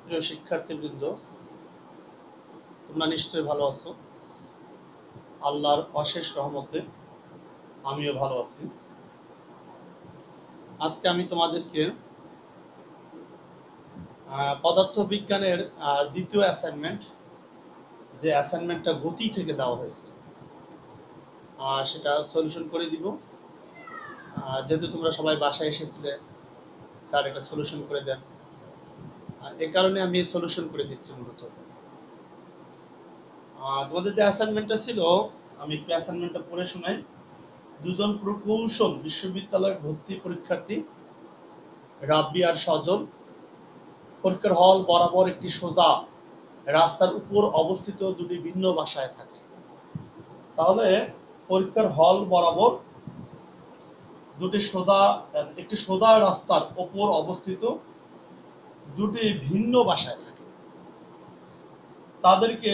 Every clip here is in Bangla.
প্রিয় শিক্ষার্থীবৃন্দ, তোমরা নিশ্চয়ই ভালো আছো। আল্লাহর অশেষ রহমতে আমিও ভালো আছি। আজকে আমি তোমাদেরকে পদার্থবিজ্ঞানের দ্বিতীয় অ্যাসাইনমেন্ট, যে অ্যাসাইনমেন্টটা গতি থেকে দেওয়া হয়েছে, সেটা সলিউশন করে দিব। যেহেতু তোমরা সবাই বাসায় এসেছিলে, স্যার একটা সলিউশন করে দেন, এ কারণে আমি সলিউশন করে দিচ্ছি। মূলত তোমাদের যে অ্যাসাইনমেন্টটা ছিল, আমি একটু অ্যাসাইনমেন্টটা পড়ে শোনাই। দুজন প্রকৌশল বিশ্ববিদ্যালয়ের ভর্তি পরীক্ষার্থী রাব্বি আর সজল পরীক্ষার হল বরাবর একটি সোজা রাস্তার উপর অবস্থিত দুটি ভিন্ন বাসায় থাকে। তাহলে পরীক্ষার হল বরাবর একটি সোজা রাস্তার উপর অবস্থিত দুটি ভিন্ন বাসায় থাকে। তাদেরকে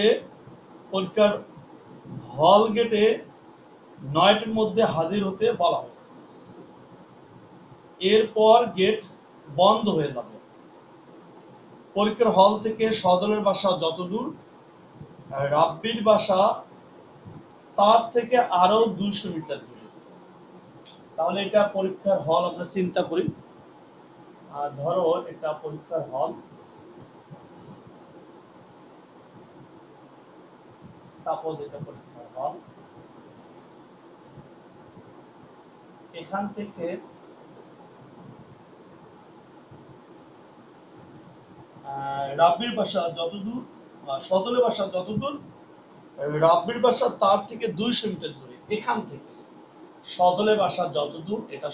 পরীক্ষার হল গেটে 9টার মধ্যে হাজির হতে বলা হয়েছে। এরপর গেট বন্ধ হয়ে যাবে। পরীক্ষার হল থেকে সজলের বাসা যত দূর, রাব্বির বাসা তার থেকে আরো 200 মিটার দূরে। তাহলে এটা পরীক্ষার হল, আমরা চিন্তা করি। ধরো এটা পরীক্ষার হল, সাপোজ এটা পরীক্ষার হল। এখান থেকে রাব্বির বাসা যতদূর, সজলের বাসা যতদূর, রাব্বির বাসা তার থেকে 200 মিটার দূরে। এখান থেকে সজলের বাসা যতদূর, এটা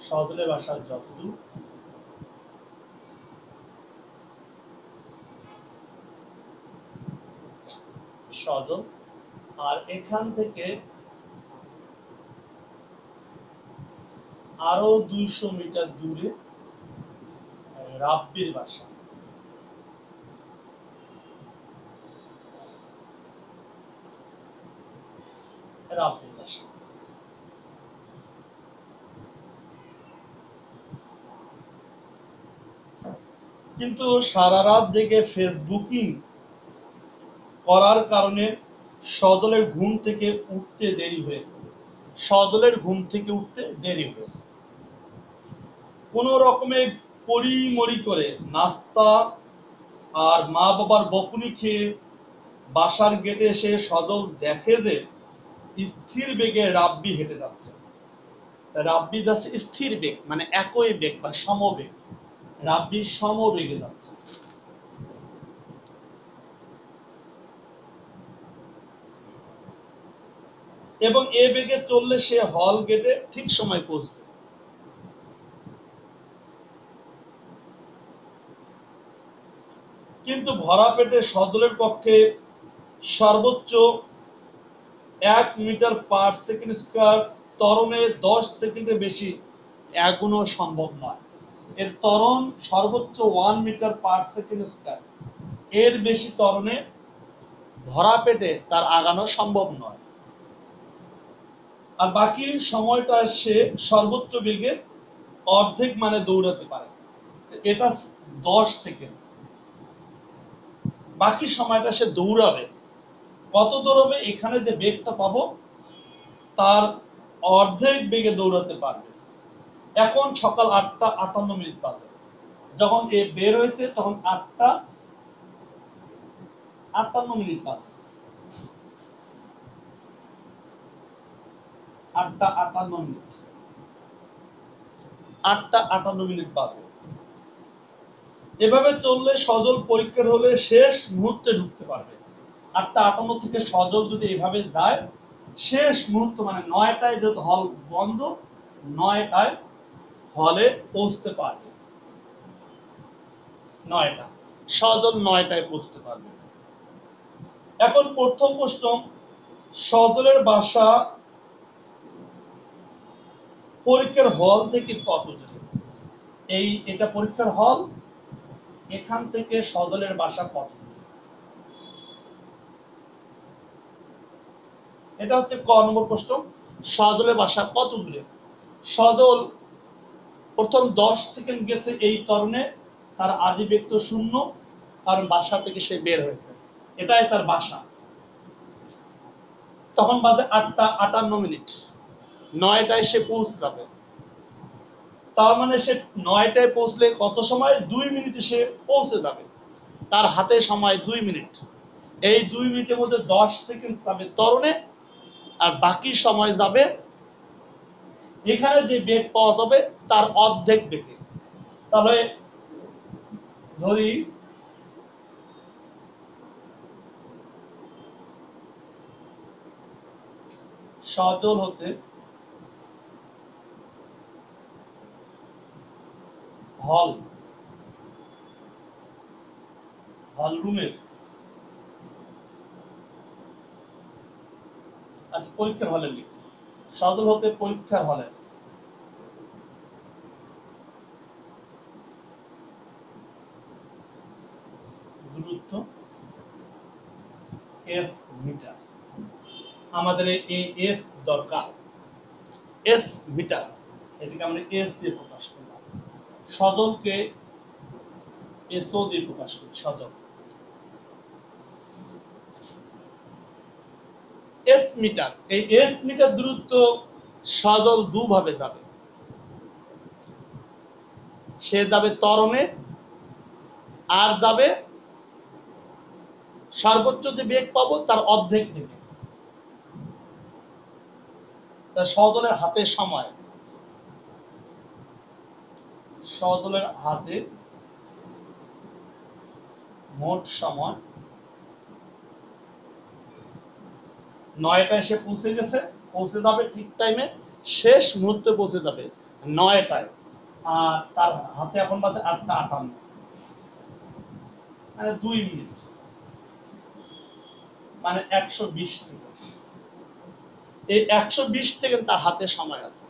সজলের বাসা যতদূর, সজল, আর এখান থেকে আরো 200 মিটার দূরে রাব্বির বাসা। রাব্বির বাসা কিন্তু সারা রাত জেগে ফেসবুকিং করার কারণে সজলের ঘুম থেকে উঠতে দেরি হয়েছে। কোন রকমে পরিমরি করে নাস্তা আর মা বাবার বকুনি খেয়ে বাসার গেটে এসে সজল দেখে যে স্থির বেগে রাব্বি হেঁটে যাচ্ছে। রাব্বি যাচ্ছে স্থির বেগ, মানে একই বেগ বা সমবেগ। রাব্বি সমবেগে যাচ্ছে। এবং এ বেগে চললে সে হল গেটে ঠিক সময় পৌঁছবে। কিন্তু ভরা পেটে সজলের পক্ষে সর্বোচ্চ 1 মিটার পার সেকেন্ড স্কয়ার ত্বরণে 10 সেকেন্ডের বেশি এগোনো সম্ভব নয়। এর ত্বরণ সর্বোচ্চ 1 মিটার পার সেকেন্ড স্কয়ার, এর বেশি ত্বরণে ভরা পেটে তার আগানো সম্ভব নয়। আর বাকি সময়টা সে সর্বোচ্চ বেগে অর্ধেক মানে দৌড়াতে পারে। এটা 10 সেকেন্ড। বাকি সময়টা সে দৌড়াবে। কত দৌড়াবে? এখানে যে বেগটা পাবো তার অর্ধেক বেগে দৌড়াতে পারবে। এখন সকাল 8টা 58 মিনিট বাজে। যখন এ বের হয়েছে তখন 8টা 58 মিনিট বাজে। 8টা 58 মিনিট, 8টা 58 মিনিট বাজে। এভাবে চললে সজল পরীক্ষার হলে শেষ মুহূর্তে ঢুকতে পারবে। 8টা 58 থেকে সজল যদি এভাবে যায়, শেষ মুহূর্ত মানে 9টায় যেহেতু হল বন্ধ, 9টায় হলে পৌঁছতে পারবে। 9টা সজল 9টায় পৌঁছতে পারবে। এখন প্রথম প্রশ্ন, সজলের বাসা পরীক্ষার হল থেকে কত দূরে? এটা পরীক্ষার হল, এখান থেকে সজলের বাসা কত দূরে? এটা হচ্ছে ক নম্বর প্রশ্ন। সজলের বাসা কত দূরে? সজল প্রথম 10 সেকেন্ড গেছে এই ত্বরণে, তার আদি বেগ তো 0, কারণ বাসা থেকে সে বের হয়েছে, এটাই তার বাসা। তখন বাজে 8টা 58 মিনিট, 9টায় সে পৌঁছে যাবে। তার মানে সে 9টায় পৌঁছলে কত সময়? 2 মিনিটে সে পৌঁছে যাবে। তার হাতে সময় 2 মিনিট। এই 2 মিনিটের মধ্যে 10 সেকেন্ড যাবে ত্বরণে, আর বাকি সময় যাবে এখানে যে বেগ পাওয়া যাবে তার অর্ধেক বেগে। তাহলে ধরি সজল হতে হল রুমের, আচ্ছা পরীক্ষার হলে লিখি, সজল হতে পরীক্ষার হলে দূরত্ব এস মিটার। আমাদের এই এস দরকার, এস মিটার, এটাকে আমরা এস দিয়ে প্রকাশ করলাম। সজলকে এসও দিয়ে প্রকাশ করি, সজল এস মিটার। এই এস মিটার দূরত্ব সজল দুভাবে যাবে। সে যাবে ত্বরণে, আর যাবে সর্বোচ্চ যে বেগ পাবো তার অর্ধেক বেগে। সজলের হাতে সময়, সজলের হাতে মোট সময় 9টায় সে পৌঁছে গেছে, পৌঁছে যাবে ঠিক টাইমে, শেষ মুহূর্তে পৌঁছে যাবে 9টায়। আর তার হাতে এখন বাজে 8টা 58, মানে 2 মিনিট, মানে 120 সেকেন্ড। এই 120 সেকেন্ড তার হাতে সময় আছে।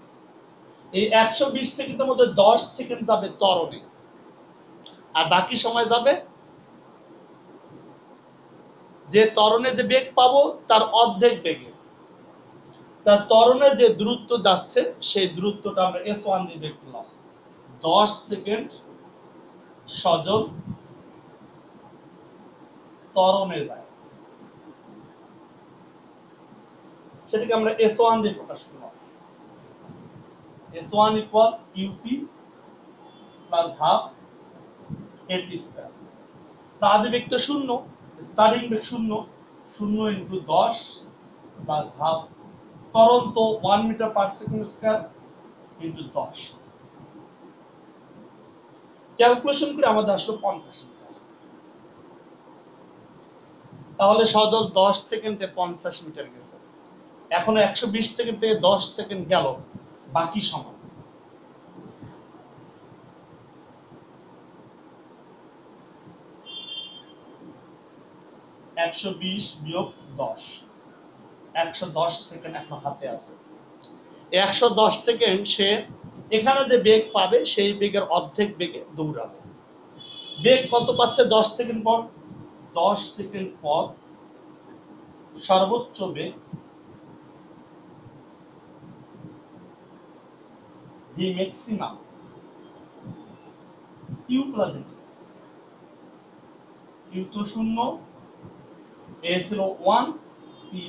এই 120 সেকেন্ডের মধ্যে 10 সেকেন্ড যাবে ত্বরণে, আর বাকি সময় যাবে যে ত্বরণে যে বেগ পাবো তার অর্ধেক বেগে। তার ত্বরণে যে দূরত্ব যাচ্ছে সেই দূরত্বটা আমরা S1 দিয়ে বের করলাম। 10 সেকেন্ড সজল ত্বরণে যায়, সেটাকে আমরা S1 দিয়ে প্রকাশ করলাম। S1 equal u t plus half a t square. আদি বেগ তো 0, স্টার্টিং বেগ 0, 0 ইন্টু 10 প্লাস হাফ, ত্বরণ তো 1 metre per second square into 10। Calculation করে আমাদের আসলো 50 মিটার। তাহলে সজল 10 সেকেন্ডে 50 মিটার গেছে। এখন 120 সেকেন্ড থেকে 10 সেকেন্ড গেল, বাকি সময় -120 - 10, 110 সেকেন্ড এখন হাতে আছে। 110 সেকেন্ড সে এখানে যে বেগ পাবে সেই বেগের অর্ধেক বেগে দৌড়াবে। বেগ কত পাচ্ছে 10 সেকেন্ড পর? 10 সেকেন্ড পর সর্বোচ্চ বেগ v maximum u plus at, u তো 0, এ ছিল 1, টি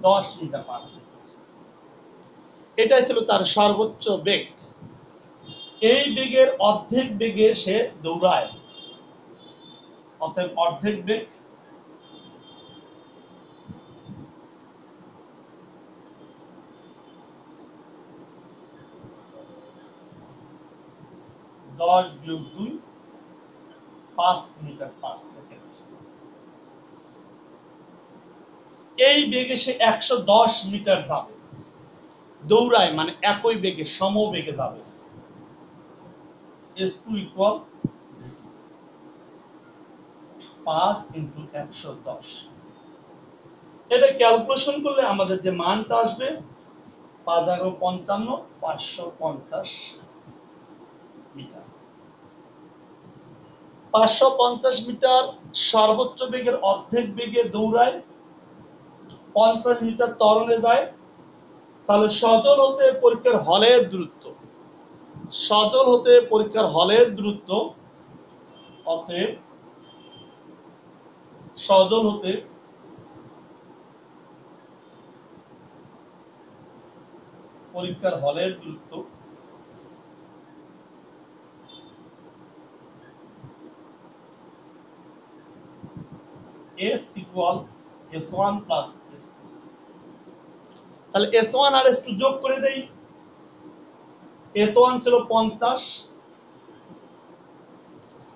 10 মিটার পার সেকেন্ড। এটাই ছিল তার সর্বোচ্চ বেগ। এই বেগের অর্ধেক বেগে সে দৌড়ায়, অতএব অর্ধেক বেগ 10 - 2 5 মিটার পার সেকেন্ড। এই বেগে সে 110 মিটার যাবে, দৌড়ায় মানে একই বেগে সমবেগে যাবে। S2 equal 5 into 110। এটা ক্যালকুলেশন করলে আমাদের যে মানটা আসবে 5×55 550 মিটার। 550 মিটার সর্বোচ্চ বেগের অর্ধেক বেগে দৌড়ায়, 50 মিটার ত্বরণে যায়। তাহলে সজল হতে পরীক্ষার হলের দূরত্ব সজল হতে পরীক্ষার হলের দূরত্ব, অতএব সজল হতে পরীক্ষার হলের দূরত্ব s equal s1 plus s2। তাহলে s1 আর s2 যোগ করে দেই। s1 ছিল 50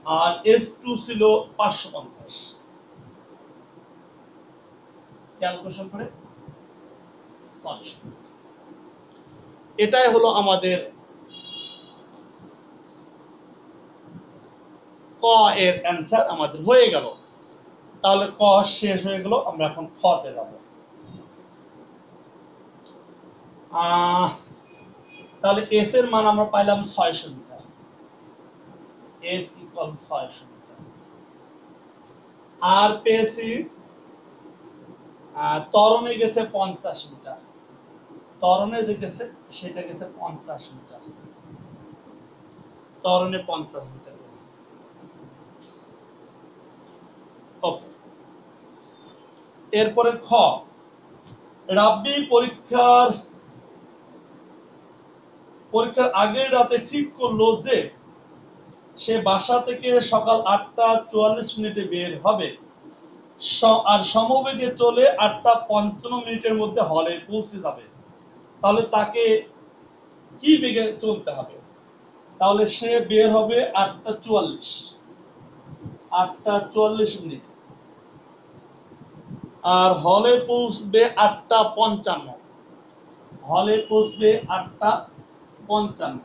আর s2 ছিল 550। ক্যালকুলেশন করে 600। এটাই হলো আমাদের ক এর অ্যান্সার আমাদের হয়ে গেল। তাহলে ক শেষ হয়ে গেল, আমরা এখন খতে যাব। তাহলে এস এর মান আমরা পাইলাম 600 মিটার, এস ইকুয়াল 600 মিটার। আর পেয়েছি ত্বরণে গেছে 50 মিটার, ত্বরণে যে গেছে সেটা গেছে 50 মিটার, ত্বরণে 50 মিটার গেছে। ওকে, এরপরে খ, রাব্বি পরীক্ষার আগের রাতে ঠিক করলো যে সে বাসা থেকে সকাল 8:44 বের হবে আর সমবেগে চলে 8:55 মধ্যে হলে পৌঁছে যাবে। তাহলে তাকে কি বেগে চলতে হবে? তাহলে সে বের হবে 8:44 আর হলে পৌঁছবে 8:55, হলে পৌঁছবে 8:55।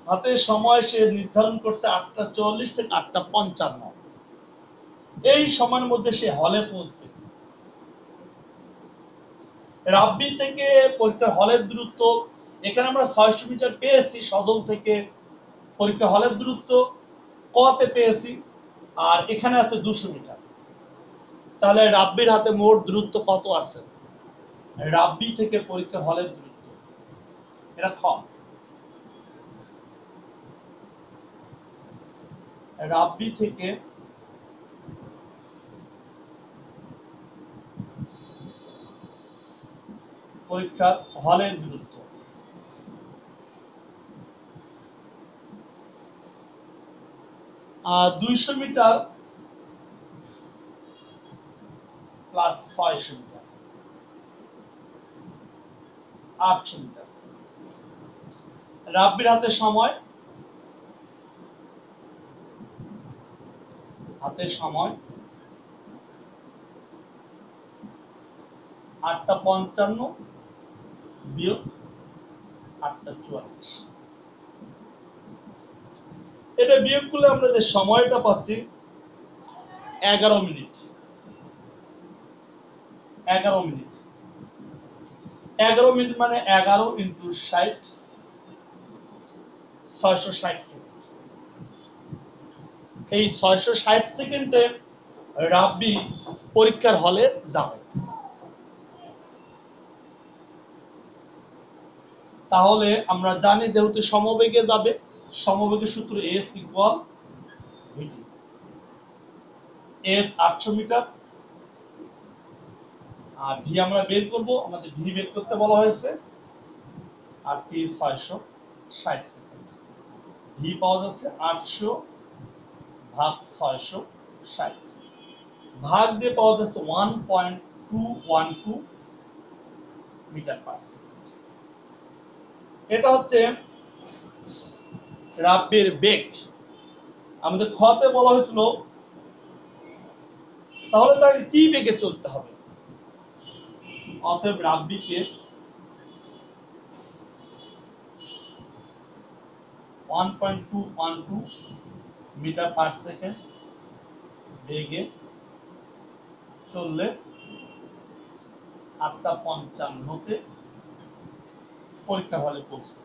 হাতে সময় সে নির্ধারণ করছে 8:44 থেকে 8:55। এই সময়ের মধ্যে সে হলে পৌঁছবে। রাব্বি থেকে পরীক্ষার হলের দূরত্ব, এখানে আমরা 600 মিটার পেয়েছি সজল থেকে পরীক্ষা হলের দূরত্ব, কতে পেয়েছি, আর এখানে আছে 200 মিটার। তাহলে রাব্বির হাতে মোট দূরত্ব কত আছে? রাব্বি থেকে পরীক্ষার হলের দূরত্ব, এটা খ। রাব্বি থেকে পরীক্ষার হলের দূরত্ব, 200 মিটার প্লাস 600 মিটার, 800 মিটার। রাব্বির হাতে সময়, হাতে সময় 8:55 বিয়োগ 8:44। এটা বিয়োগ করলে আমরা যে সময়টা পাচ্ছি 11 মিনিট, 11 মিনিট। 11 মিনিট মানে 11 ইন্টু 60, 660 সেকেন্ড। এই 660 সেকেন্ডে রাব্বি পরীক্ষার হলে যাবে। তাহলে আমরা জানি যেহেতু সমবেগে যাবে, সমবেগের সূত্র এস ইকুয়াল ভিটি। এস 800 মিটার আর ভি আমরা বের করব, আমাদের ভি বের করতে বলা হয়েছে, আর টি 660 সেকেন্ড। ভি পাওয়া যাচ্ছে 800 ভাগ 660, ভাগ দিয়ে পাওয়া যাচ্ছে 1.212 মিটার পার সেকেন্ড। এটা হচ্ছে রাব্বির বেগ। আমাদের খতে বলা হয়েছিল তাহলে তাকে কি বেগে চলতে হবে। অতএব রাব্বিকে 1.212 মিটার পার সেকেন্ড বেগে চললে 8:55 পরীক্ষা হলে পৌঁছবে।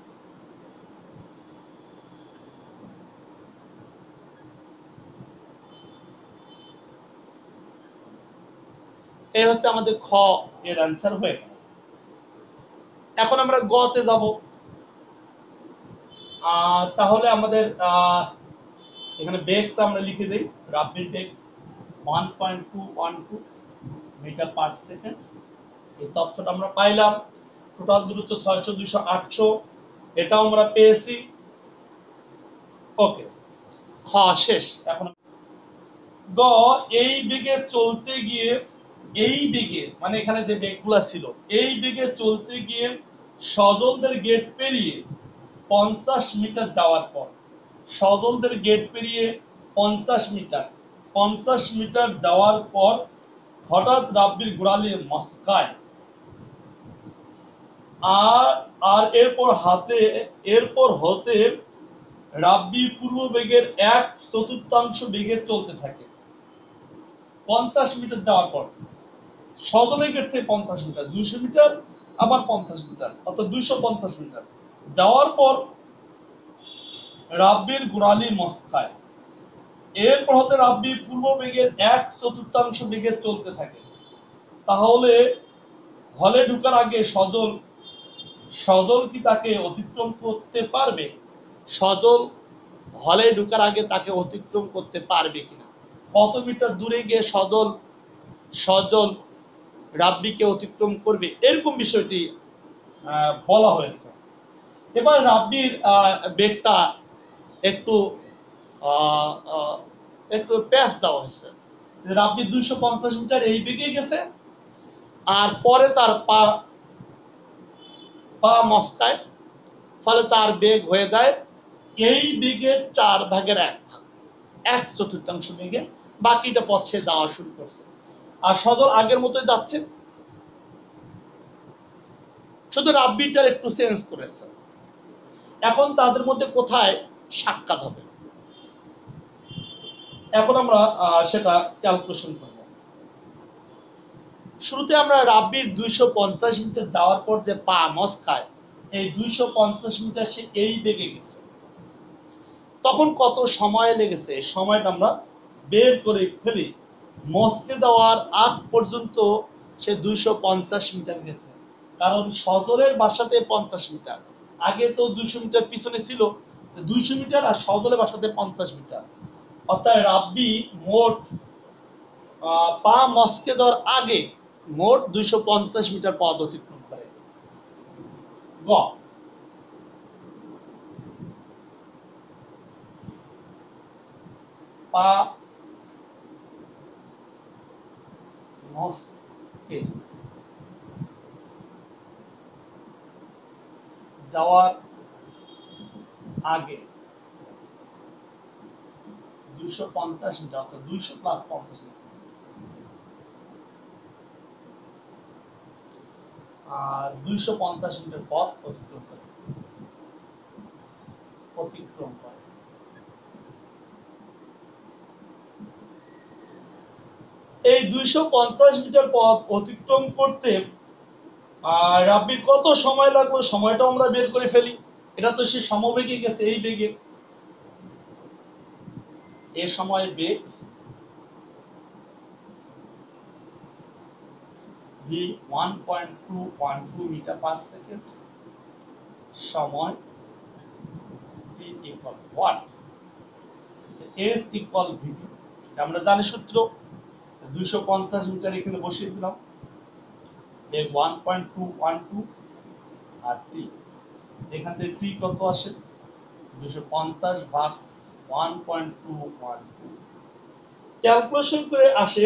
এই হচ্ছে আমাদের খ এর অ্যান্সার হয়ে গেল। এখন আমরা গ তে যাব। তাহলে আমাদের এখানে বেগটা আমরা লিখে দিই। রাব্বির বেগ 1.212 মিটার পার সেকেন্ড। এই তথ্যটা আমরা পাইলাম। টোটাল দূরত্ব 600, 200, 800, এটাও আমরা পেয়েছি। ওকে, শেষ। এখন গ, এই বেগে চলতে গিয়ে, এই বেগে মানে এখানে যে বেগগুলা ছিল, এই বেগে চলতে গিয়ে সজলদের গেট পেরিয়ে 50 মিটার যাওয়ার পর, সজলদের গেট পেরিয়ে 50 মিটার, 50 মিটার যাওয়ার পর হঠাৎ রাব্বির গোড়ালি মস্কায়। আর এরপর হতে রাব্বি পূর্ব বেগের 1/4 বেগে চলতে থাকে। 50 মিটার যাওয়ার পর সজলের গেট থেকে 50 মিটার, 200 মিটার, আবার 50 মিটার, অর্থাৎ 250 মিটার যাওয়ার পর রাব্বির গোড়ালি মস্কায়। এরপর হতে রাব্বি পূর্ব বেগের 1/4 বেগে চলতে থাকে। তাহলে হলে ঢুকার আগে সজল কি তাকে অতিক্রম করতে পারবে? সজল হলে ঢুকার আগে তাকে অতিক্রম করতে পারবে কিনা, কত মিটার দূরে গিয়ে সজল রাব্বিকে অতিক্রম করবে, এরকম বিষয়টি বলা হয়েছে। এবার রাব্বির বেগটা একটু একটু প্যাচ দেওয়া হয়েছে। রাব্বি 250 মিটার এই বেগে গেছে, আর পরে তার পা মস্কায়, ফলে তার বেগ হয়ে যায় এই বেগের 1/4, 1/4 বেগে। বাকিটা পথে যাওয়া শুরু করছে, আর সজল আগের মতোই যাচ্ছে, শুধু রাব্বিটার একটু চেঞ্জ করেছে। এখন তাদের মধ্যে কোথায় সাক্ষাৎ হবে, এখন আমরা সেটা ক্যালকুলেশন করব। শুরুতে আমরা রাব্বির 250 মিটার যাওয়ার পর যে পা মস্কায়, এই 250 মিটার সে এই বেগে গেছে, তখন কত সময় লেগেছে, সময়টা আমরা বের করে ফেলি। মস্কে যাওয়ার আগ পর্যন্ত সে 250 মিটার গেছে, কারণ সজলের বাসাতে 50 মিটার, আগে তো 200 মিটার পিছনে ছিল, 200 মিটার, আর সজলের বাসাতে 50 মিটার, অর্থাৎ রাব্বি মোট পা মস্কে যাওয়ার আগে মোট 250 মিটার পথ অতিক্রম করে। গ, পা মস্কে যাওয়ার আগে 250 মিটার, অর্থাৎ 200 প্লাস 50 মিটার, আর 250 মিটার পথ অতিক্রম করে। এই 250 মিটার পথ অতিক্রম করতে রাব্বির কত সময় লাগলো, সময়টা আমরা বের করে ফেলি। এটা তো সে সমবেগে গেছে, এই বেগে, এ সময় বেগ v 1.212 মিটার পার সেকেন্ড, সময় t equal what, s equal vt। আমরা জানি সূত্র, 250 মিটার এখানে বসিয়ে দিলাম, বেগ 1.212, আর t এখান থেকে t কত আসে, 250 ভাগ 1.212, ক্যালকুলেশন করে আসে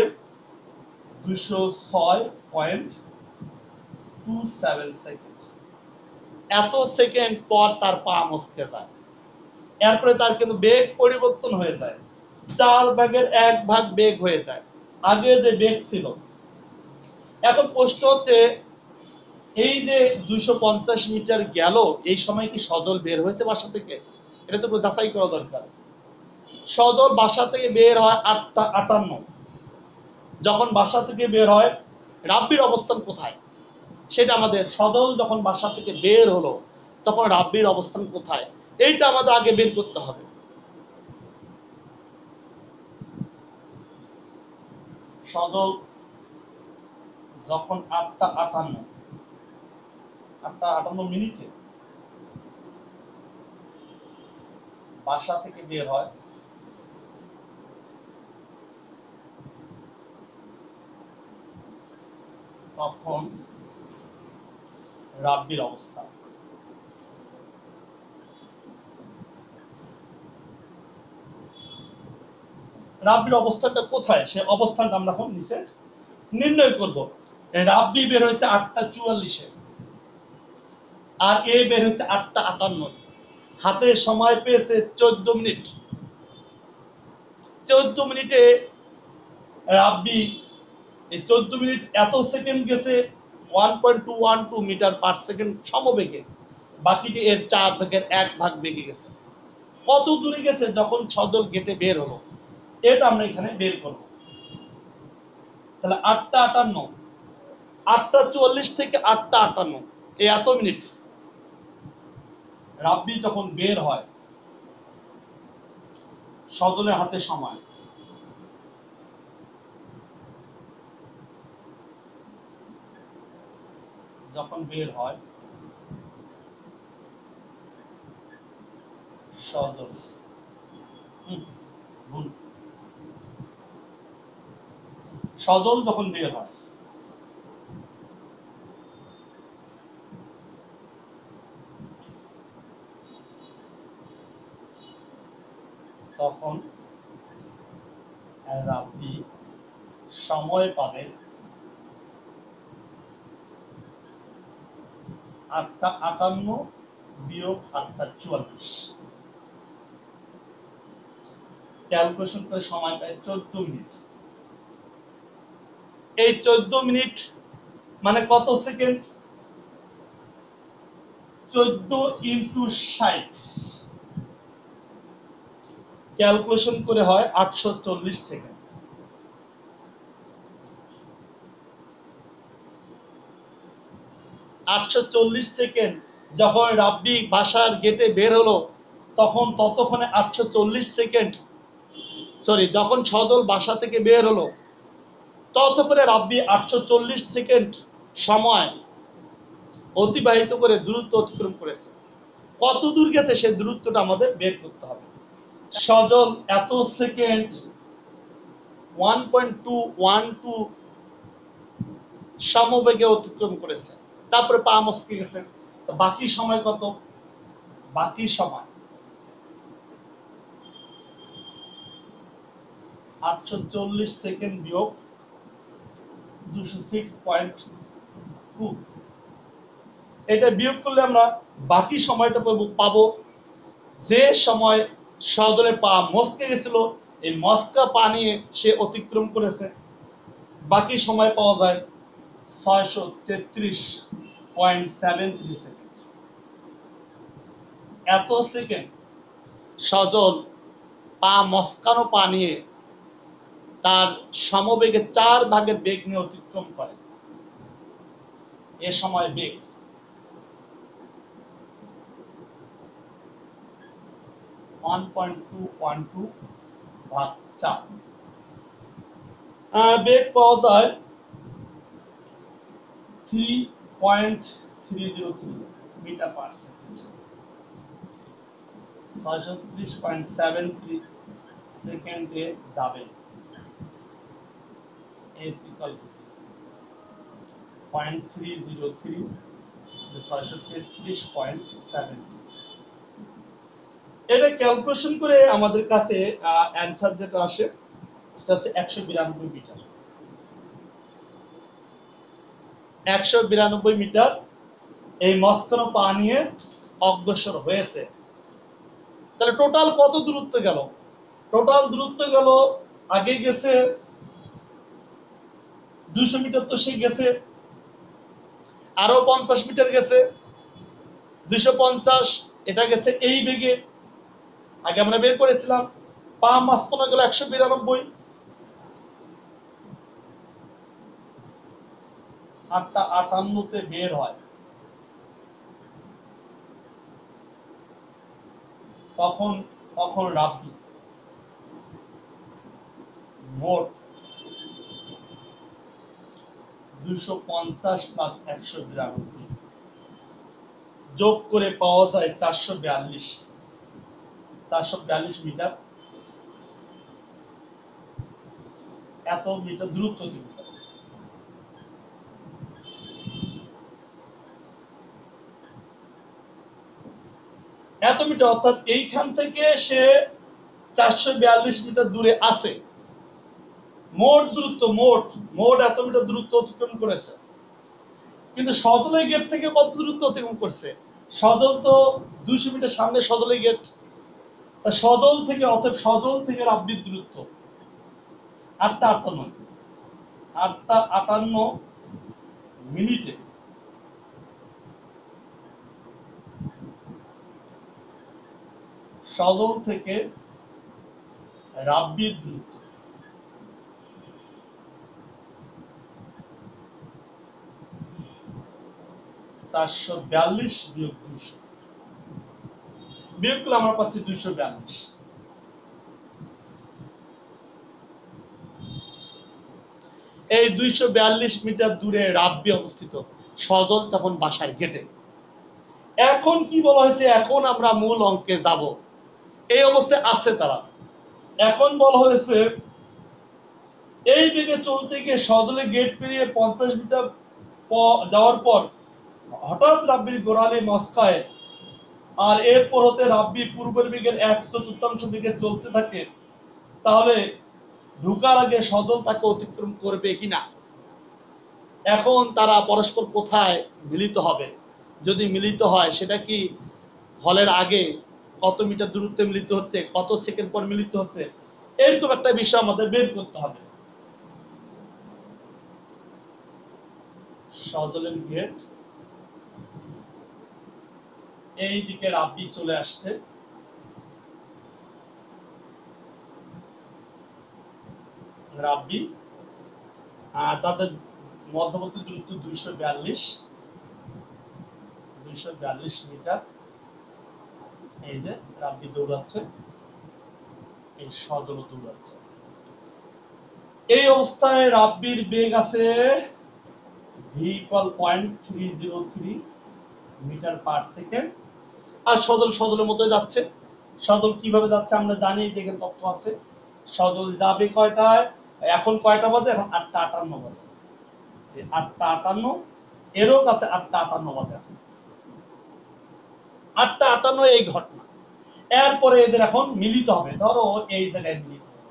206.27 সেকেন্ড। এত সেকেন্ড পর তার পা মস্কে যায়, এরপরে তার কিন্তু বেগ পরিবর্তন হয়ে যায়, 4/1 বেগ হয়ে যায়, আগে যে বেগ ছিল। এখন প্রশ্ন হচ্ছে, এই যে 250 মিটার গেল, এই সময় কি সজল বের হয়েছে বাসা থেকে? এটা তো যাচাই করা দরকার। সজল বাসা থেকে বের হয় 8:58। যখন বাসা থেকে বের হয়, রাব্বির অবস্থান কোথায় সেটা আমাদের, সজল যখন বাসা থেকে বের হলো তখন রাব্বির অবস্থান কোথায়, এইটা আমাদের আগে বের করতে হবে। সজল যখন 8:58 মিনিটে বাসা থেকে বের হয় তখন রাব্বির অবস্থা। রাব্বির অবস্থানটা কোথায়, সে অবস্থানটা আমরা এখন নিচে নির্ণয় করব। রাব্বি বের হয়েছে 8টা 44-এ, আর এ বের হয়েছে 8টা 58। হাতে সময় পেয়েছে 14 মিনিট। 14 মিনিটে রাব্বি এই 14 মিনিট এত সেকেন্ড গেছে 1.212 মিটার পার সেকেন্ড সমবেগে, বাকিটি এর 4/1 বেগে গেছে। কত দূরে গেছে যখন সজল গেটে বের হলো, এটা আমরা এখানে বের করব। তাহলে 8টা 58, 8টা 44 থেকে 8টা 58, এই এত মিনিট রাব্বি যখন বের হয়, সজলের হাতে সময় যখন বের হয়, সজল সজল যখন বের হয় তখন রাব্বি সময় পাবে 8টা 58 বিয়োগ 8টা 44। ক্যালকুলেশন করে সময় পায় 14 মিনিট। এই 14 মিনিট মানে কত সেকেন্ড? 14 × 60, ক্যালকুলেশন করে হয় 840 সেকেন্ড। 840 সেকেন্ড যখন রাব্বি বাসার গেটে বের হলো, তখন ততক্ষণে 840 সেকেন্ড, সরি, যখন সজল বাসা থেকে বের হলো ততক্ষণে রাব্বি 840 সেকেন্ড সময় অতিবাহিত করে দূরত্ব অতিক্রম করেছে। কত দূর গেছে সে দূরত্বটা আমাদের বের করতে হবে। সজল এত সেকেন্ড 1.212 সমবেগে অতিক্রম করেছে, তারপরে পা মস্কে গেছে। বাকি সময় কত? বাকি সময় 840 সেকেন্ড বিয়োগ 206.2। এটা বিয়োগ করলে আমরা বাকি সময়টা পাবো। যে সময় সজলের পা মস্কে গেছিল, এই মস্কা পা নিয়ে সে অতিক্রম করেছে, বাকি সময় পাওয়া যায় 633.73 সেকেন্ড। এত সেকেন্ড সজল পা মস্কানো পা নিয়ে তার সমবেগে 4 বেগ নিয়ে অতিক্রম করে। এ সময় বেগ 1.212/4। বেগ পাওয়া যায় 3.303 মিটার পার সেকেন্ড। 633.73 সেকেন্ডে যাবে। S equal to 0.303, 633.73। এটা ক্যালকুলেশন করে আমাদের কাছে অ্যান্সার যেটা আসে সেটা হচ্ছে 192 মিটার। 192 মিটার এই মস্কানো পা নিয়ে অগ্রসর হয়েছে। তাহলে টোটাল কত দূরত্ব গেল? টোটাল দূরত্ব গেল, আগে গেছে 200 মিটার, তো সে গেছে, আরো 50 মিটার গেছে, 250, এটা গেছে এই বেগে। আগে আমরা বের করেছিলাম পা মাঝখানে গেল 192। 8টা 58-তে বের হয়, তখন রাব্বি মোট 250 + 192 যোগ করে পাওয়া যায় 442। 442 মিটার, এত মিটার দূরত্ব দিন। এত মিটার অর্থাৎ এইখান থেকে সে 442 মিটার দূরে আছে। মোট দূরত্ব মোট এত মিটার দূরত্ব অতিক্রম করেছে। কিন্তু সজলের গেট থেকে কত দূরত্ব অতিক্রম করছে? সজল তো 200 মিটার সামনে সজলের গেট। সজল থেকে অতএব সজল থেকে রাব্বির দূরত্ব 8:58, 8:58 মিনিটে সজল থেকে রাব্বির দূরত্ব 442 বিয়োগ 200, বিয়োগ করলে আমরা পাচ্ছি 242। এই 242 মিটার দূরে রাব্বি অবস্থিত, সজল তখন বাসার গেটে। এখন কি বলা হয়েছে? এখন আমরা মূল অঙ্কে যাব। এই অবস্থায় আছে তারা। এখন বলা হয়েছে এই বেগে চলতে গিয়ে সজলের গেট পেরিয়ে 50 মিটার যাওয়ার পর হঠাৎ রাব্বির গোড়ালি মস্কায়, আর এরপর হতে রাব্বি পূর্বের বেগের 1/4 বেগে চলতে থাকে, তাহলে ঢুকার আগে সজল তাকে অতিক্রম করবে কিনা। এখন তারা পরস্পর কোথায় মিলিত হবে? যদি মিলিত হয় সেটা কি হলের আগে কত মিটার দূরত্বে মিলিত হচ্ছে, কত সেকেন্ড পর মিলিত হচ্ছে, এরকম একটা বিষয় আমাদের বের করতে হবে। সজলের গেট, এই দিকে রাব্বি চলে আসছে, রাব্বি তাদের মধ্যবর্তী দূরত্ব 242 মিটার। এই যে রাব্বি দৌড়াচ্ছে, এই সজল দৌড়াচ্ছে। এই অবস্থায় রাব্বির বেগ আছে v=0.303 মিটার পার সেকেন্ড, আর সজলের মতো যাচ্ছে। সজল কিভাবে যাচ্ছে আমরা জানি, যে তথ্য আছে। সজল যাবে কয়টায়? এখন কয়টা বাজে? এখন 8:58 বাজে। 8:58 এরও কাছে 8:58 বাজে। 8:58 এই ঘটনা। এরপরে এদের এখন মিলিত হবে। ধরো এই জায়গায় মিলিত হবে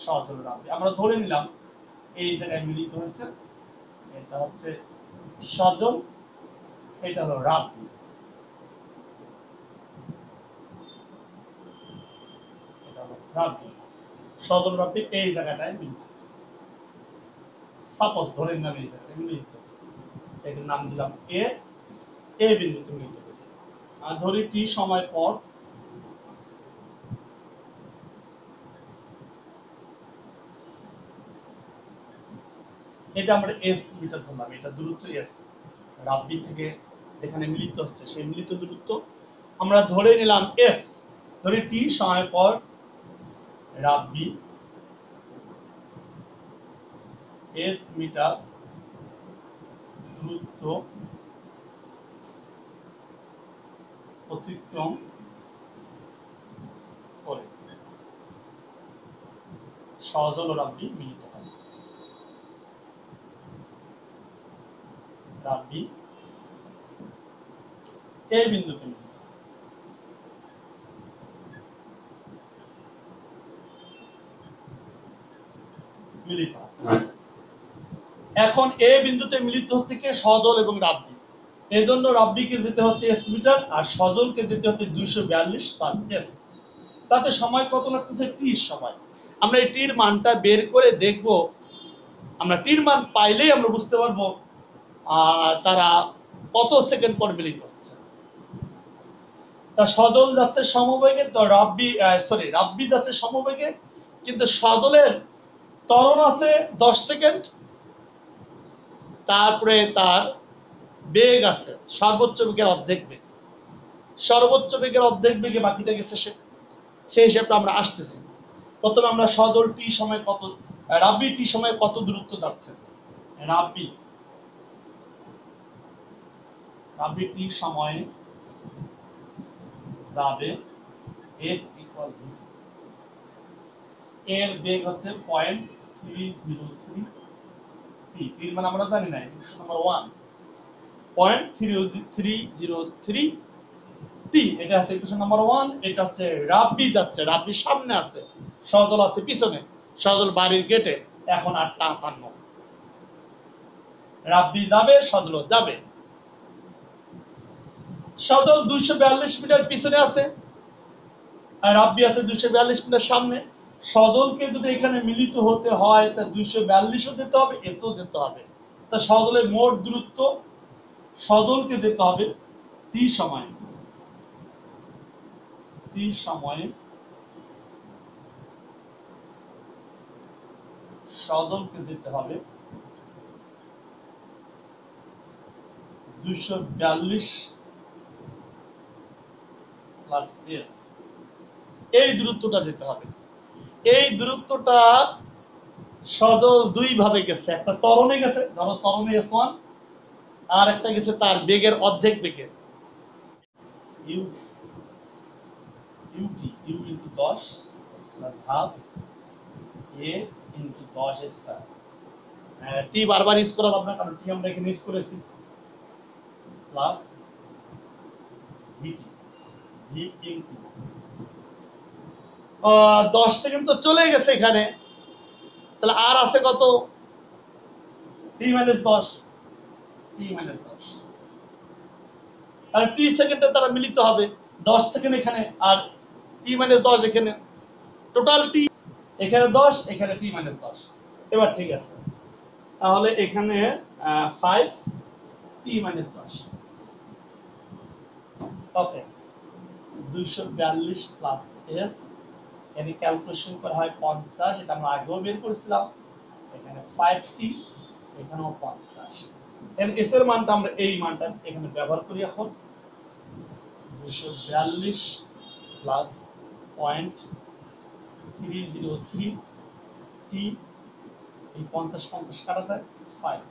সজল রাব্বি, আমরা ধরে নিলাম এই জায়গায় মিলিত হয়েছে। এটা হচ্ছে সজল, এটা হলো রাব্বি। এটা হলো রাব্বি, সজল রাব্বি এই জায়গাটায় মিলিত হয়েছে। সাপোজ ধরে নিলাম এই জায়গায় মিলিত হয়েছে, এটার নাম দিলাম এ বিন্দুতে মিলিত হয়েছে। আর ধরি টি সময় পর এটা আমরা এস মিটার ধরলাম, এটা দূরত্ব এস, রাব্বি থেকে যেখানে মিলিত হচ্ছে সেই মিলিত দূরত্ব আমরা ধরে নিলাম এস। ধরি টি সময় পর রাব্বি এস মিটার দূরত্ব অতিক্রম করে সজল ও রাব্বি মিলিত হয়। রাব্বি এই বিন্দুতে মিলিত হয়। মিলিত হয়। এখন এ বিন্দুতে মিলিত হচ্ছে কে? সজল এবং রাব্বি। এই জন্য রাব্বিকে যেতে হচ্ছে এস মিটার, আর সজলকে যেতে হচ্ছে 242 এস। তাতে সময় কত লাগতেছে? টি সময়। আমরা এই টির মানটা বের করে দেখব। আমরা টির মান পাইলেই আমরা বুঝতে পারবো তারা কত সেকেন্ড পর মিলিত হচ্ছে। তা সজল যাচ্ছে সমবেগে, তো রাব্বি যাচ্ছে সমবেগে, কিন্তু সজলের ত্বরণ আছে 10 সেকেন্ড, তারপরে তার বেগ আছে সর্বোচ্চ বেগের অর্ধেক বেগ। সর্বোচ্চ বেগের অর্ধেক বেগে বাকিটা গেছে সেই হিসাবটা আমরা আসতেছি। প্রথমে আমরা সজল টি সময় কত, রাব্বি টি সময় কত দূরত্ব যাচ্ছে। রাব্বি টি সময়ে যাবে এস ইকুয়াল ভিটি। এর বেগ হচ্ছে 0.303 টি। টির মানে আমরা জানি না, ইকুয়েশন নাম্বার 1 0.303 টি। এটা আছে ইকুয়েশন নাম্বার 1। এটা হচ্ছে রাব্বি যাচ্ছে, রাব্বি সামনে আছে, সজল আছে পিছনে, সজল বাড়ির গেটে। এখন 8:58, রাব্বি যাবে, সজল যাবে। সজল 242 মিটার পিছনে আছে আর রাব্বি আছে 242 মিটার সামনে। সজলকে যদি এখানে মিলিত হতে হয় তা 242 ও যেতে হবে, এসও যেতে হবে। তা সজলের মোট দূরত্ব, সজলকে যেতে হবে টি সময়ে, টি সময়ে সজলকে যেতে হবে 242 প্লাস এস, এই দূরত্বটা যেতে হবে। এই দূরত্বটা সজল দুই ভাবে গেছে, একটা ত্বরণে গেছে, ধরো ত্বরণে S1, আর একটা গেছে তার বেগের অর্ধেক বেগে, u u t, u into 10 plus half a into 10 square. T বারবার ইউজ করা যাবে না, কারণ টি আমরা এখানে ইউজ করেছি, প্লাস ভিটি, ভি ইন্টু 10 সেকেন্ড তো চলে গেছে এখানে, তাহলে আর আছে কত? টি মাইনাস 10, টি মাইনাস 10। আর টি সেকেন্ডে তারা মিলিত হবে, 10 সেকেন্ড এখানে আর টি মাইনাস 10 এখানে, টোটাল টি এখানে 10, এখানে টি মাইনাস 10। এবার ঠিক আছে, তাহলে এখানে 5 টি মাইনাস 10, ওকে। 242 প্লাস এস, এর ক্যালকুলেশন করা হয় 50, এটা আমরা আগেও বের করেছিলাম। এখানে 5t, এখানেও 50। এর এস এর মানটা আমরা এই মানটা এখানে ব্যবহার করি এখন। 242 প্লাস 0.303 টি, এই 50 50 কাটা যায় 5।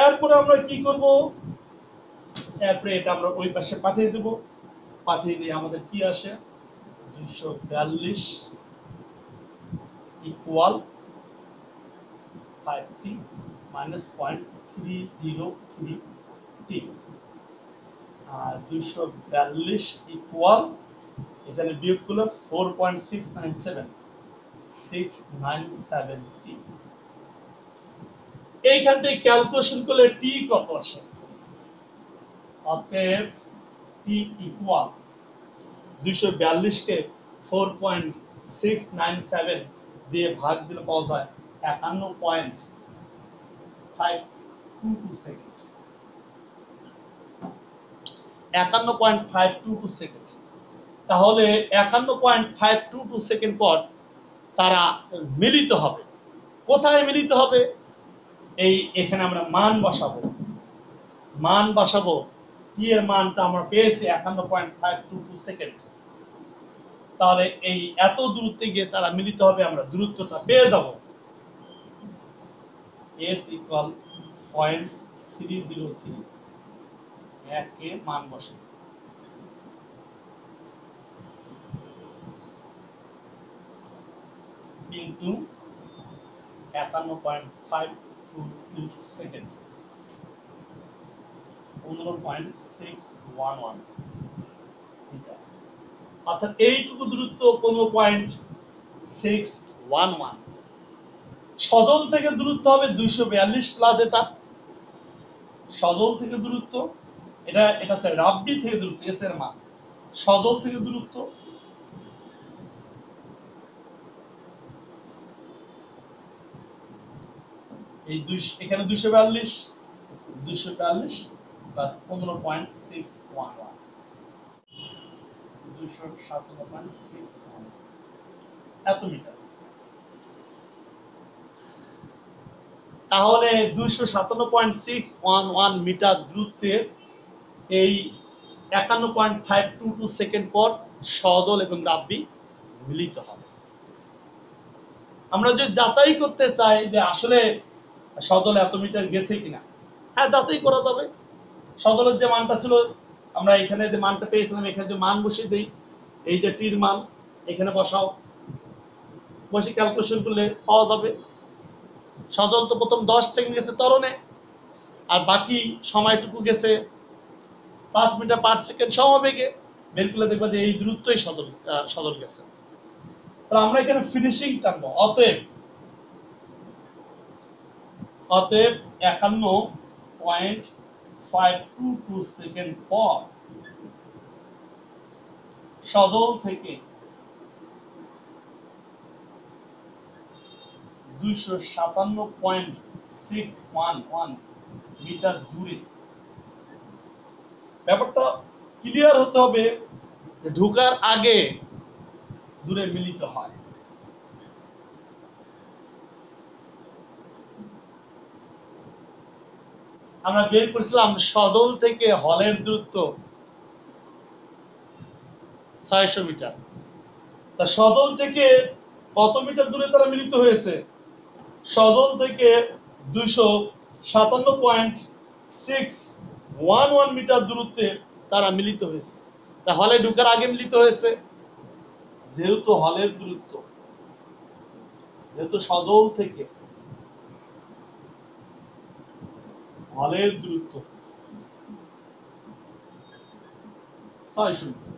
এরপরে আমরা কি করব? এরপরে এটা আমরা ওই পাশে পাঠিয়ে দেব, পাঠিয়ে দিয়ে আমাদের কি আসে? 242 ইকুয়াল 5t মাইনাস 0.303 টি, আর 242 ইকুয়াল এখানে বিয়োগ করলে 4.697 টি। এইখান থেকে ক্যালকুলেশন করলে টি কত আসে? অতএব টি ইকুয়াল 242 কে 4.697 দিয়ে ভাগ দিলে পাওয়া যায় 51.522 সেকেন্ড, 51.522 সেকেন্ড। তাহলে 51.522 সেকেন্ড পর তারা মিলিত হবে। কোথায় মিলিত হবে? এই এখানে আমরা মান বসাবো, মান বসাবো। টি এর মানটা আমরা পেয়েছি 51.522 সেকেন্ড। তাহলে এই এত দূরত্বে গিয়ে তারা মিলিত হবে, আমরা দূরত্বটা পেয়ে যাব। s ইকুয়াল 0.303, একে মান বসে ইন্টু 51.522 সেকেন্ড, 15.611 মিটার। অর্থাৎ এইটুকু দূরত্ব 15.611। সজল থেকে দূরত্ব হবে 242 প্লাস এটা, সজল থেকে দূরত্ব, এটা এটা হচ্ছে রাব্বি থেকে দূরত্ব, এস এর মান। সজল থেকে দূরত্ব এই এখানে 242 প্লাস 15.611, 257.611 এত মিটার। তাহলে 257.611 মিটার দূরত্বে এই 51.522 সেকেন্ড পর সজল এবং রাব্বি মিলিত হবে। আমরা যদি যাচাই করতে চাই যে আসলে সজল এত মিটার গেছে কিনা, হ্যাঁ যাচাই করা যাবে। সজলের যে মানটা ছিল আমরা এখানে যে মানটা পেয়েছিলাম এখানে যে মান বসিয়ে দেই, এই যে টির মান এখানে বসাও, বসে ক্যালকুলেশন করলে পাওয়া যাবে। সজল তো প্রথম 10 সেকেন্ড গেছে ত্বরণে, আর বাকি সময়টুকু গেছে 5 মিটার পার সেকেন্ড সমবেগে। বের করলে দেখবা যে এই দূরত্বই সজল গেছে। তাহলে আমরা এখানে ফিনিশিং টানবো। অতএব 51.522 সেকেন্ড পর সজল থেকে 257.611 মিটার দূরে, ব্যাপারটা ক্লিয়ার হতে হবে যে ঢোকার আগে দূরে মিলিত হয়। আমরা বের করেছিলাম সজল থেকে হলের দূরত্ব 600 মিটার। তা সজল থেকে কত মিটার দূরে তারা মিলিত হয়েছে? সজল থেকে 257.611 মিটার দূরত্বে তারা মিলিত হয়েছে। তা হলে ঢোকার আগে মিলিত হয়েছে, যেহেতু হলের দূরত্ব, যেহেতু সজল থেকে হলের দূরত্ব 600 মিটার,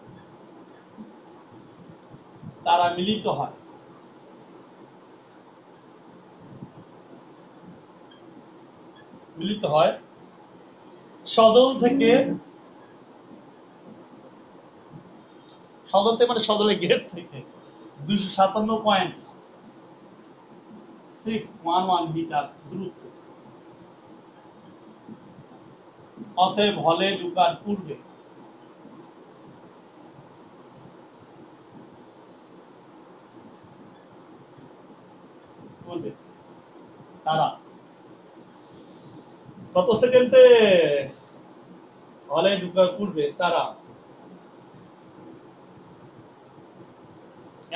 তারা মিলিত হয় সজল থেকে মানে সজলের গেট থেকে 257.611 মিটার দূরত্ব। অতএব হলে ঢোকার পূর্বে তারা কত সেকেন্ডে, হলে ঢোকার পূর্বে তারা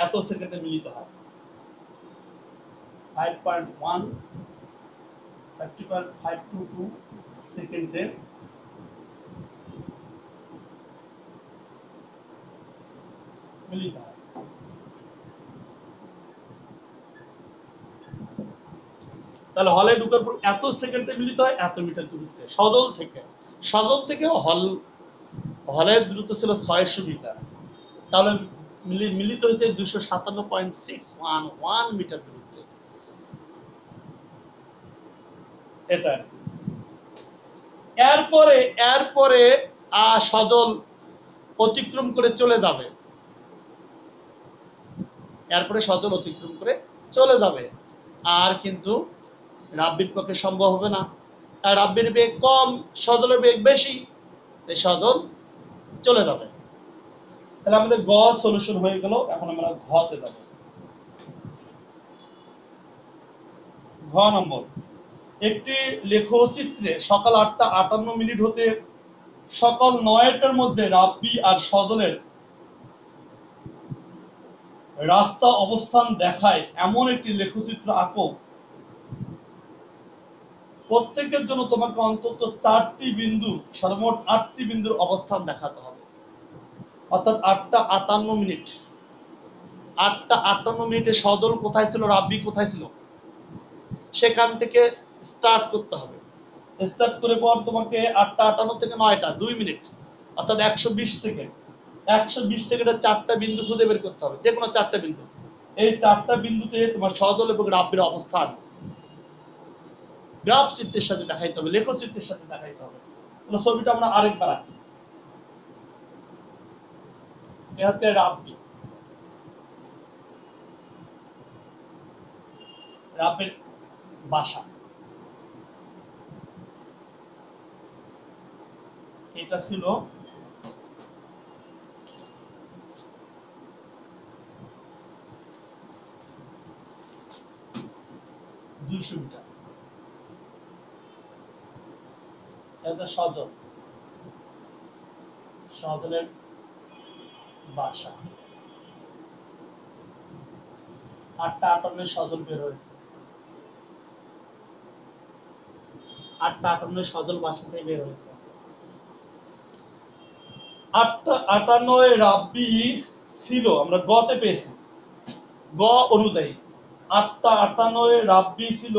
এত সেকেন্ডে মিলিত হয়। 50.522 সেকেন্ডে মিলিত হয়। তাহলে হলে ঢোকার পর এত সেকেন্ডে মিলিত হয় এত মিটার দূরত্বে সজল থেকে হলের দূরত্ব ছিল 600 মিটার, তাহলে মিলিত হয়েছে 257.611 মিটার দূরত্বে। এটা আর কি। এরপরে সজল অতিক্রম করে চলে যাবে, আর কিন্তু রাব্বির পক্ষে সম্ভব হবে না, আর রাব্বির বেগ কম, সজলের বেগ বেশি, তাই সজল চলে যাবে। তাহলে আমাদের গ সলিউশন হয়ে গেল। এখন আমরা ঘতে যাব। ঘ নম্বর, একটি লেখচিত্রে সকাল 8:58 হতে সকাল 9টার মধ্যে রাব্বি আর সজলের রাস্তা অবস্থান দেখায় এমন একটি লেখচিত্র আঁকো। প্রত্যেকের জন্য তোমাকে অন্তত 4টি বিন্দু, সর্বমোট 8টি বিন্দুর অবস্থান দেখাতে হবে। অর্থাৎ 8:58 সজল কোথায় ছিল, রাব্বি কোথায় ছিল, সেখান থেকে স্টার্ট করতে হবে। স্টার্ট করে পর তোমাকে 8:58 থেকে 9টা 2 মিনিট, অর্থাৎ 120 সেকেন্ড। 120 সেকেন্ডে 4টা বিন্দু খুঁজে বের করতে হবে, যে কোনো 4টা বিন্দু। এই 4টা বিন্দুতে তোমার সজল এবং রাব্বির অবস্থান গ্রাফ চিত্রের সাথে দেখাইতে হবে, লেখচিত্রের সাথে দেখাইতে হবে। তাহলে ছবিটা আমরা আরেকবার আঁকি। এটা হচ্ছে রাব্বির বাসা। এটা ছিল 200 মিটার। এটা সজলের বাসা। 8:58 সজল বের হয়েছে, 8:58 সজল বাসা থেকে বের হয়েছে। আটটা 58 রাব্বি ছিল, আমরা গতে পেয়েছি গ অনুযায়ী 858 রাব্বি ছিল,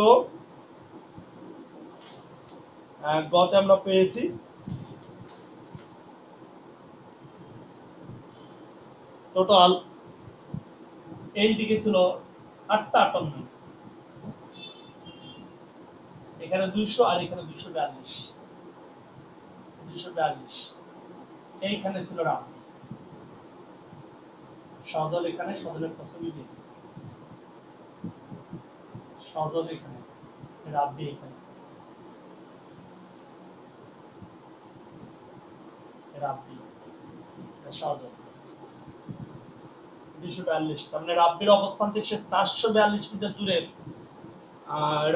গতে আমরা পেয়েছি টোটাল এই দিকে ছিল 858, এখানে 200 আর এখানে 242, এইখানে ছিল রাব্বি। সজল এখানে, সজলের ফসলি দিয়ে সজল এখানে, রাব্বি এখানে, রাব্বি সজল 242। তার মানে রাব্বির অবস্থান থেকে 442 মিটার দূরে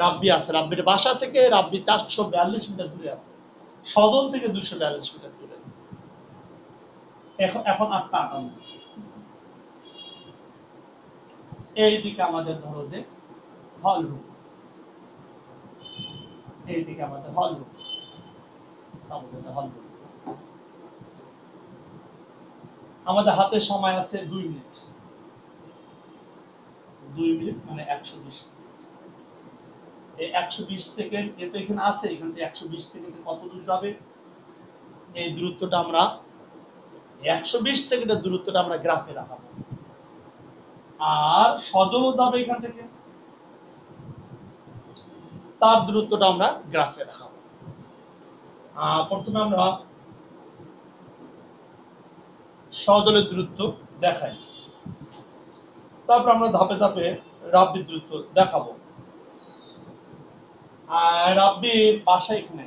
রাব্বি আছে। রাব্বির বাসা থেকে রাব্বি 442 মিটার দূরে আছে, সজল থেকে 242 মিটার দূরে। এখন 858, এইদিকে আমাদের ধরো যে হল রুম, এইদিকে আমাদের হল রুম, আমাদের হাতে সময় আছে 2 মিনিট, 2 মিনিট মানে 120 সেকেন্ড। এই 120 সেকেন্ড এতে এখানে আছে, এখান থেকে 120 সেকেন্ডে কত দূর যাবে, এই দূরত্বটা আমরা 120 সেকেন্ডের দূরত্বটা আমরা গ্রাফে রাখাবো। আর সজলও যাবে এখান থেকে, তার দূরত্বটা আমরা গ্রাফে দেখাবো। প্রথমে আমরা সজলের দূরত্ব দেখাই, তারপর আমরা ধাপে ধাপে রাব্বির দূরত্ব দেখাবো। রাব্বির বাসা এখানে,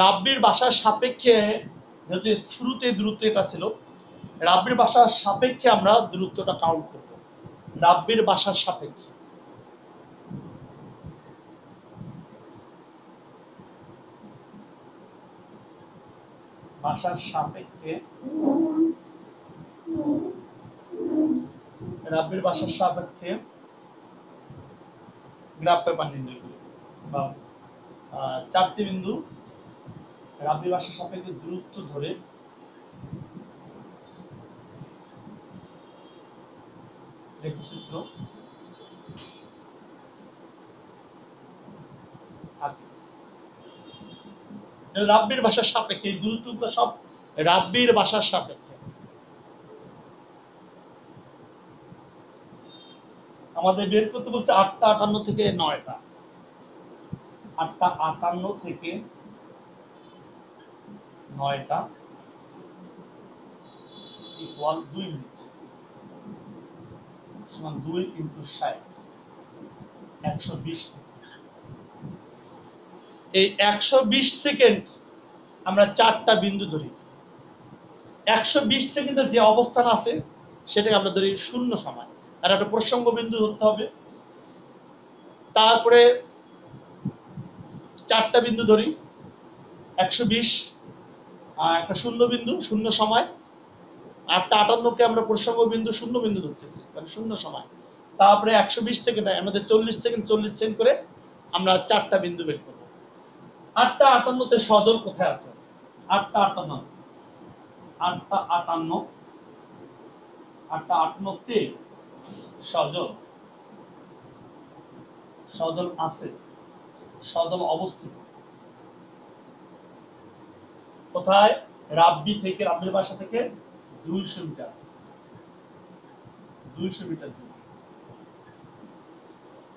রাব্বির বাসার সাপেক্ষে, যেহেতু শুরুতে দূরত্ব এটা ছিল, রাব্বির বাসার সাপেক্ষে আমরা দূরত্বটা কাউন্ট করব। রাব্বির বাসার সাপেক্ষে, বাসার সাপেক্ষে, রাব্বির বাসার সাপেক্ষে গ্রাফ পেপার নির্ণয় করি বা 4টি বিন্দু রাব্বির বাসার সাপেক্ষে দূরত্ব ধরে রেখাচিত্র আঁকি। রাব্বির বাসার সাপেক্ষে এই দূরত্বগুলো সব রাব্বির বাসার সাপেক্ষে। আমাদের বের করতে বলছে 858 থেকে 9টা, 858 থেকে 9টা ইকুয়াল 2 মিনিট সমান 2 × 60, 120 সেকেন্ড। এই 120 সেকেন্ড আমরা 4টা বিন্দু ধরি। 120 সেকেন্ডের যে অবস্থান আছে সেটাকে আমরা ধরি শূন্য সময়, আর একটা প্রসঙ্গ বিন্দু ধরতে হবে। তারপরে 4টা বিন্দু ধরি, 120 একটা শূন্য বিন্দু, শূন্য সময়, 858কে আমরা প্রসঙ্গ বিন্দু শূন্য বিন্দু ধরতেছি, মানে শূন্য সময়। তারপরে 120 সেকেন্ড আমাদের 40 সেকেন্ড 40 সেকেন্ড করে আমরা 4টা বিন্দু বের করব। 858তে সজল কোথায় আছে? 858তে সজল, সজল আছে, সজল অবস্থিত কোথায়? রাব্বি থেকে, রাব্বির বাসা থেকে 200 মিটার, 200 মিটার দূরে।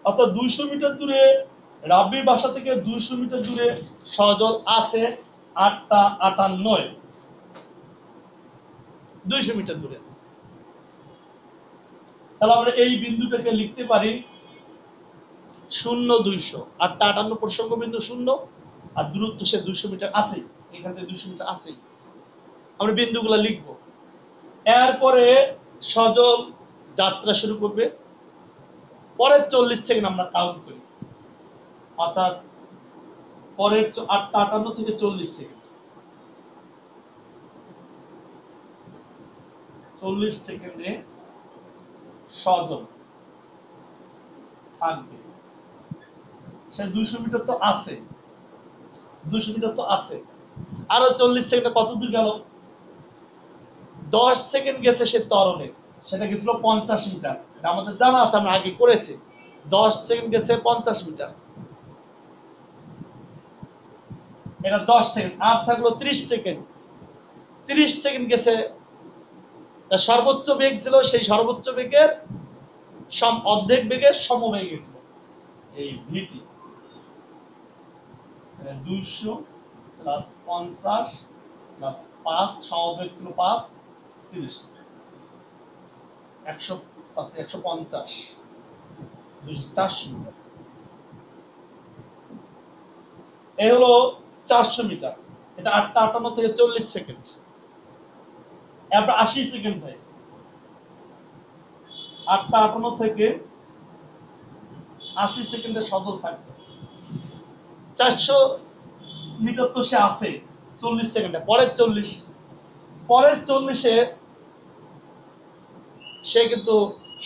অর্থাৎ 200 মিটার দূরে, রাব্বির বাসা থেকে 200 মিটার দূরে সজল আছে 858, 200 মিটার দূরে। তাহলে আমরা এই বিন্দুটাকে লিখতে পারি 0 200, 858 প্রসঙ্গ বিন্দু 0 আর দূরত্ব সে 200 মিটার আছে, এখান থেকে 200 মিটার আছে। আমরা বিন্দুগুলো লিখব। এরপরে সজল যাত্রা শুরু করবে, পরের 40 সেকেন্ড আমরা কাউন্ট করি, অর্থাৎ পরের 858 থেকে 40 সেকেন্ড, 40 সেকেন্ডে সজল থাকবে। সে 200 মিটার তো আছে, 200 মিটার তো আছে, আরো 40 সেকেন্ডে কত দূর গেল? 10 সেকেন্ড গেছে সে ত্বরণে, সেটা গেছিল 50 মিটার। এটা আমাদের জানা আছে, আমরা আগে করেছি। 10 সেকেন্ড গেছে 50 মিটার, এটা 10 সেকেন্ড। আর থাকলো 30 সেকেন্ড। 30 সেকেন্ড গেছে, সর্বোচ্চ বেগ ছিল, সেই সর্বোচ্চ বেগের অর্ধেক বেগের সমবেগে গেছিল এই ভিটি। 200 প্লাস 50 প্লাস 5, সমবেগ ছিল 5, 30, 100, 150, 400 মিটার। এই হলো 400 মিটার। এটা 8টা 58 থেকে 40 সেকেন্ড। এরপর 80 সেকেন্ড যায়। 8টা 58 থেকে 80 সেকেন্ডে সজল থাকবে। 400 মিটার তো সে আছে 40 সেকেন্ডে। পরের 40-এ সে কিন্তু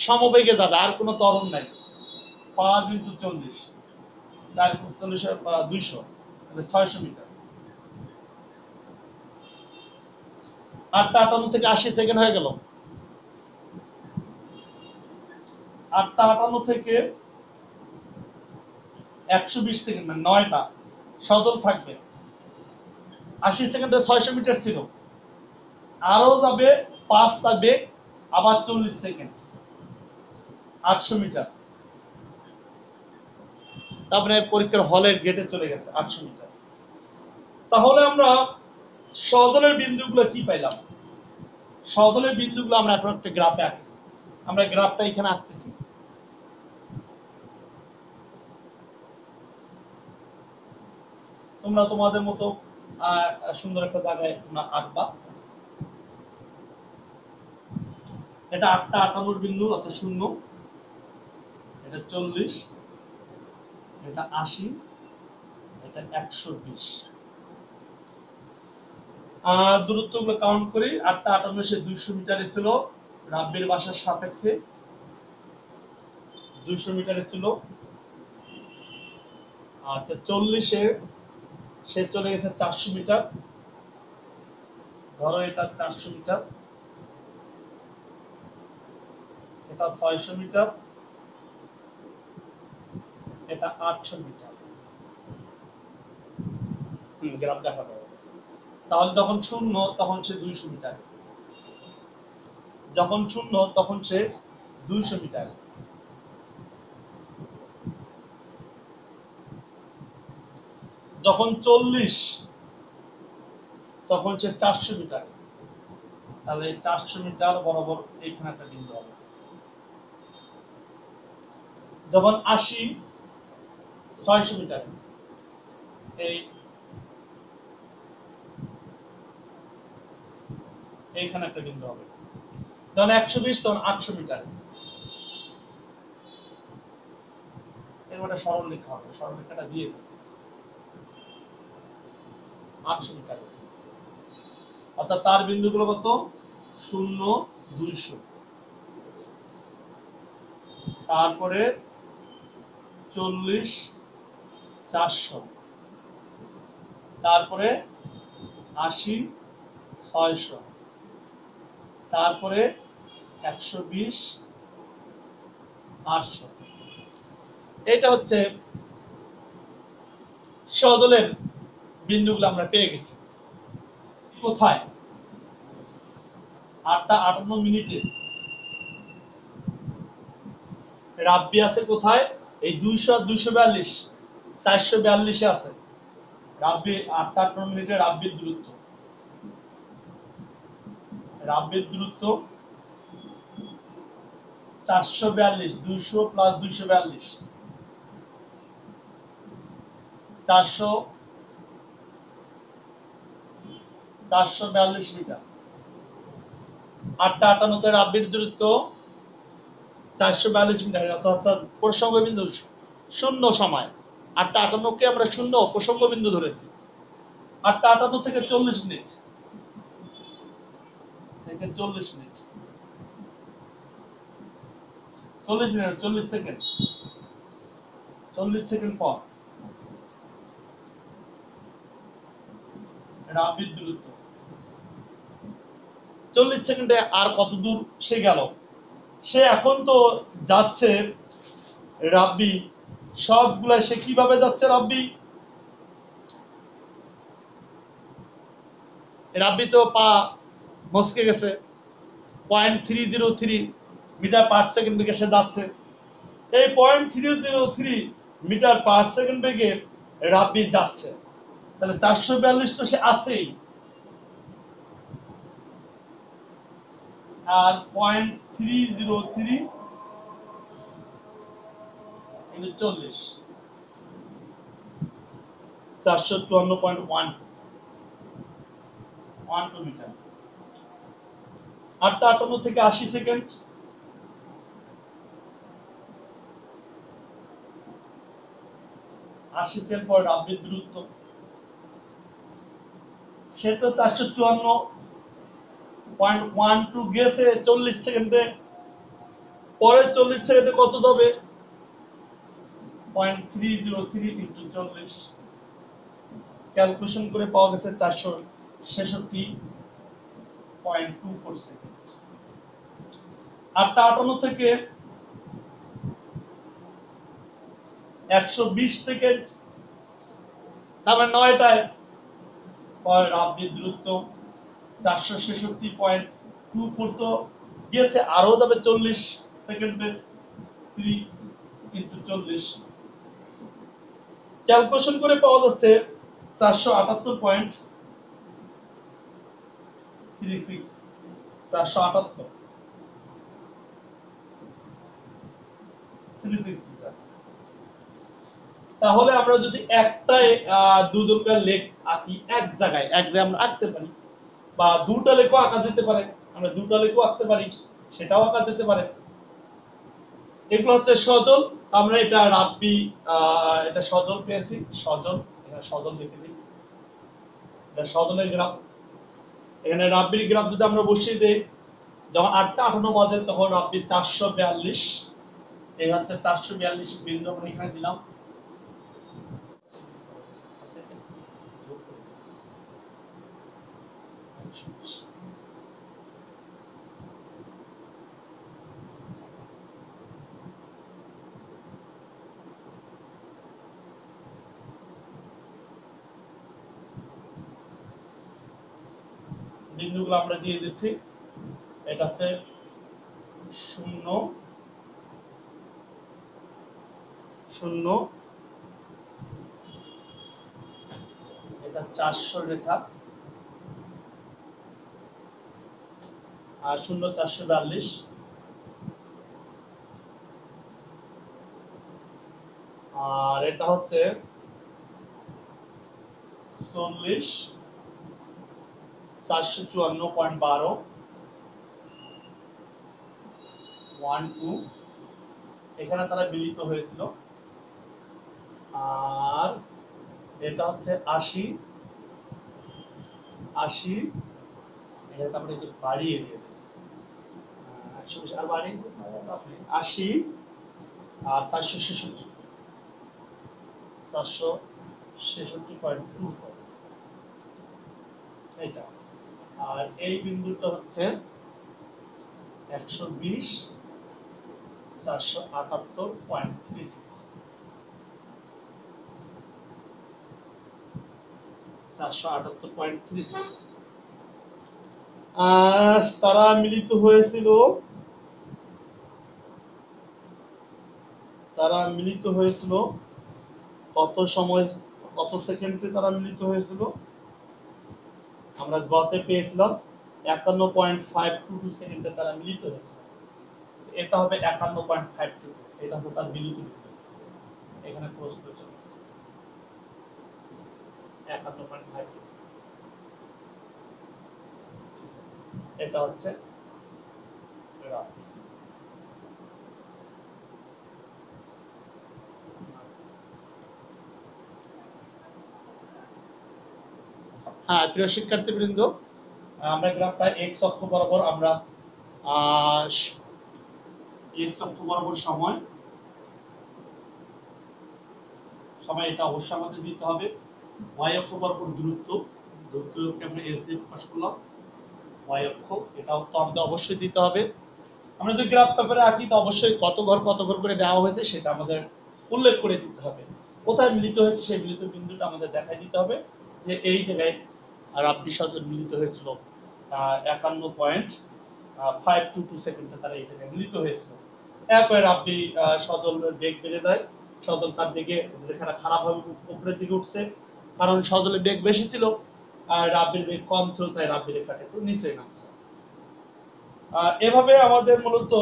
সমবেগে যাবে, আর কোনো ত্বরণ নাই। 5 × 40, 4 × 40 200, 600 মিটার। 8টা 58 থেকে 80 সেকেন্ড হয়ে গেল। 8টা 58 থেকে 120 সেকেন্ড, মানে 9টা সজল থাকবে। 80 সেকেন্ডে 600 মিটার ছিল, আরো যাবে 5টা বেগ, আবার 40 সেকেন্ড, 800 মিটার। তারপরে পরীক্ষার হলের গেটে চলে গেছে 800 মিটার। তাহলে আমরা সজলের বিন্দুগুলো কি পাইলাম? সজলের বিন্দুগুলো আমরা এখন একটা গ্রাফে আঁকি। আমরা গ্রাফটা এখানে আঁকতেছি। তোমরা তোমাদের মতো সুন্দর একটা জায়গায় তোমরা আঁকবা। এটা 8টা 58 বিন্দু, অর্থাৎ 0, এটা 40, এটা 80, এটা 120। দূরত্বগুলো কাউন্ট করি। 8টা 58 সে 200 মিটারে ছিল, রাব্বির বাসার সাপেক্ষে 200 মিটারে ছিল। আচ্ছা, 40-এ সে চলে গেছে 400 মিটার। ধরো এটা 400 মিটার, এটা 600 মিটার, এটা 800 মিটার। গ্রাফ দেখা যাবে। তাহলে যখন 0 তখন সে 200 মিটার, যখন 0 তখন সে 200 মিটার, যখন 40 তখন সে 400 মিটার। তাহলে 400 মিটার বরাবর এইখানে একটা বিন্দু হবে। যখন 80 600 মিটার, এইখানে একটা বিন্দু হবে। যখন 120 তখন 800 মিটার। এরপরে সরলরেখা হবে, সরলরেখাটা দিয়ে 800 মিটার। অর্থাৎ তার বিন্দুগুলো কত? 0, 200, তারপরে 40, 400, তারপরে 80, 600, তারপরে 120, 800। এটা হচ্ছে সজলের বিন্দুগুলো আমরা পেয়ে গেছি। কোথায়? 8টা 58 রাব্বি আছে কোথায়? এই 200 আর 242, 442-এ আছে রাব্বি। 8টা 58 রাব্বির দূরত্ব, রাব্বির দূরত্ব 442, 200 প্লাস 242, 442 মিটার। 8টা 58 রাব্বির দূরত্ব 442 মিটার, অর্থাৎ প্রসঙ্গ বিন্দু 0 সময়। 8টা 58-কে আমরা 0 প্রসঙ্গ বিন্দু ধরেছি। 8টা 58 থেকে 40 মিনিট, থেকে 40 মিনিট, 40 মিনিট 40 সেকেন্ড, 40 সেকেন্ড পর রাব্বির দূরত্ব 40 সেকেন্ডে আর কত দূর সে গেল, সে এখন তো যাচ্ছে রাব্বি সবগুলা, সে কিভাবে যাচ্ছে রাব্বি, রাব্বি তো পা মস্কে গেছে, 0.303 মিটার পার সেকেন্ড বেগে সে যাচ্ছে। এই 0.303 মিটার পার সেকেন্ড বেগে রাব্বি যাচ্ছে, তাহলে 442 তো সে আছেই, আর 0.303 40, 454.12 মিটার। 8:58 থেকে 80 সেকেন্ড, 80 সেকেন্ড পর রাব্বির দূরত্ব, সে তো 454.12 গেছে 40 সেকেন্ডে, পরের 40 সেকেন্ডে কত যাবে, 0.303 ইন্টু 40, ক্যালকুলেশন করে পাওয়া গেছে 466.24 সেকেন্ড। 8:58 থেকে 120 সেকেন্ড, তার মানে 9টায় পর রাব্বির দূরত্ব 466.24 তো গিয়েছে, আরো যাবে 40 সেকেন্ডে, 3 ইন্টু 40, ক্যালকুলেশন করে পাওয়া যাচ্ছে 478.36, 478.36 মিটার। তাহলে আমরা যদি একটাই দুজনকার লেখ আঁকি এক জায়গায় আমরা আঁকতে পারি, বা দুটা লেখও আঁকা যেতে পারে, আমরা দুটা লেখও আঁকতে পারি, সেটাও আঁকা যেতে পারে। এগুলো হচ্ছে সজল, আমরা এটা রাব্বি, এটা সজল পেয়েছি, সজল, এটা সজল লিখে দিই, এটা সজলের গ্রাফ। এখানে রাব্বির গ্রাফ যদি আমরা বসিয়ে দেই, যখন 8:58 বাজে তখন রাব্বি 442, এই হচ্ছে 442 বিন্দু আমরা এখানে দিলাম। বিন্দুগুলো আমরা দিয়ে দিচ্ছি, এটা হচ্ছে 0 0, এটা 400 রেখা, আর 0 442, আর এটা হচ্ছে 40 454.12 12, এখানে তারা মিলিত হয়েছিল। আর এটা হচ্ছে 80 80, এটা আমরা একটু বাড়িয়ে দিয়ে দিই, 120 আর বাড়িয়ে দিই, 80 আর 466, 466.24, এটা। আর এই বিন্দুটা হচ্ছে 120 478.36, 478.36, তারা মিলিত হয়েছিল, কত সময়, কত সেকেন্ডে তারা মিলিত হয়েছিল, আমরা গতে পেয়েছিলাম 51.522 সেকেন্ডে তারা মিলিত হয়েছিল, এটা হবে 51.522, এটা হচ্ছে তার মিলিত বিন্দু, এখানে ক্রস করে চলে গেছে 51.522, এটা হচ্ছে রাব্বি। হ্যাঁ প্রিয় শিক্ষার্থীবৃন্দ, আমরা গ্রাফটা এক্স অক্ষ বরাবর, আমরা এক্স অক্ষ বরাবর সময় এটা অবশ্যই আমাদের দিতে হবে, ওয়াই অক্ষ বরাবর দূরত্ব, দ্রুতকে আমরা এস দিয়ে প্রকাশ করলাম, ওয়াই অক্ষ, এটাও তো আমাদের অবশ্যই দিতে হবে। আমরা যদি গ্রাফ পেপারে আঁকি তো অবশ্যই কত ঘর করে দেওয়া হয়েছে সেটা আমাদের উল্লেখ করে দিতে হবে। কোথায় মিলিত হয়েছে সেই মিলিত বিন্দুটা আমাদের দেখাই দিতে হবে যে এই জায়গায় রাব্বি সজল মিলিত হয়েছিল 51.522 সেকেন্ডে তারা এই জায়গায় মিলিত হয়েছিল। এরপরে রাব্বি সজলের বেগ বেড়ে যায়, সজল তার বেগে রেখাটা খারাপভাবে উপরের দিকে উঠছে, কারণ সজলের বেগ বেশি ছিল আর রাব্বির বেগ কম ছিল, তাই রাব্বি রেখাটা একটু নিচে নামছে। এভাবে আমাদের মূলত